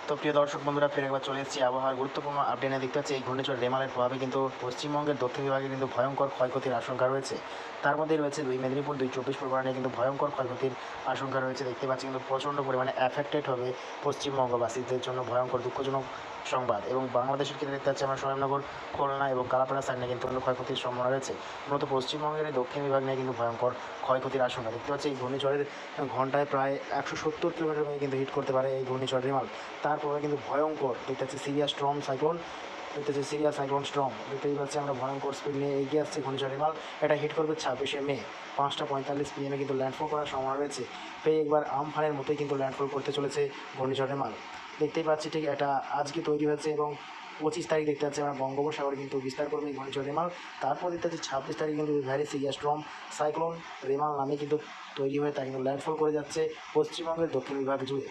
তো প্রিয় দর্শক বন্ধুরা, ফের একবার চলে এসেছি আবহাওয়ার গুরুত্বপূর্ণ আপডেটে। দেখতে পাচ্ছি এই ঘূর্ণিঝড় রেমালের প্রভাবে কিন্তু পশ্চিমবঙ্গের দক্ষিণ বিভাগে কিন্তু ভয়ঙ্কর ক্ষয়ক্ষতির আশঙ্কা রয়েছে। তার মধ্যে রয়েছে 2 মেদিনীপুর, 2 চব্বিশ পরগনায় কিন্তু ভয়ঙ্কর ক্ষয়ক্ষতির আশঙ্কা রয়েছে। দেখতে পাচ্ছি কিন্তু প্রচণ্ড পরিমাণে অ্যাফেক্টেড হবে পশ্চিমবঙ্গবাসীদের জন্য ভয়ঙ্কর দুঃখজনক সংবাদ। এবং বাংলাদেশের ক্ষেত্রে দেখতে পাচ্ছি আমরা সোনামনগর, খুলনা এবং কালাপাড়া সাইডে কিন্তু অন্য ক্ষয়ক্ষতির সম্ভাবনা রয়েছে। মূলত পশ্চিমবঙ্গের এই দক্ষিণ বিভাগ নিয়ে কিন্তু ভয়ঙ্কর ক্ষয়ক্ষতির আশঙ্কা। দেখতে পাচ্ছি এই ঘূর্ণিঝড়ের ঘন্টায় প্রায় 170 কিলোমিটার বেগে কিন্তু হিট করতে পারে এই ঘূর্ণিঝড় রেমাল। তারপরে কিন্তু ভয়ঙ্কর দেখতে পাচ্ছি সিরিয়াস স্ট্রম সাইক্লোন, দেখতে পাচ্ছি সিরিয়াস সাইক্লোন স্ট্রম, দেখতেই পাচ্ছি আমরা ভয়ঙ্কর স্পিড নিয়ে এগিয়ে আসছে ঘূর্ণিঝড় রেমাল। এটা হিট করবে 26শে মে 5:45 PM কিন্তু ল্যান্ডফল করার সম্ভাবনা রয়েছে। ফের একবার আমফানের মতোই কিন্তু ল্যান্ডফল করতে চলেছে ঘূর্ণিঝড় রেমাল। দেখতেই পাচ্ছি ঠিক এটা আজকে তৈরি হয়েছে এবং 25 তারিখ দেখতে পাচ্ছি আমরা বঙ্গোপসাগরে কিন্তু বিস্তার করবে এই ঘূর্ণিঝড় রেমাল। তারপর দেখতে পাচ্ছি 26 তারিখ কিন্তু very serious storm cyclone Remal নামে কিন্তু তৈরি হয়ে তা কিন্তু ল্যান্ডফল করে যাচ্ছে পশ্চিমবঙ্গের দক্ষিণ বিভাগ জুড়ে।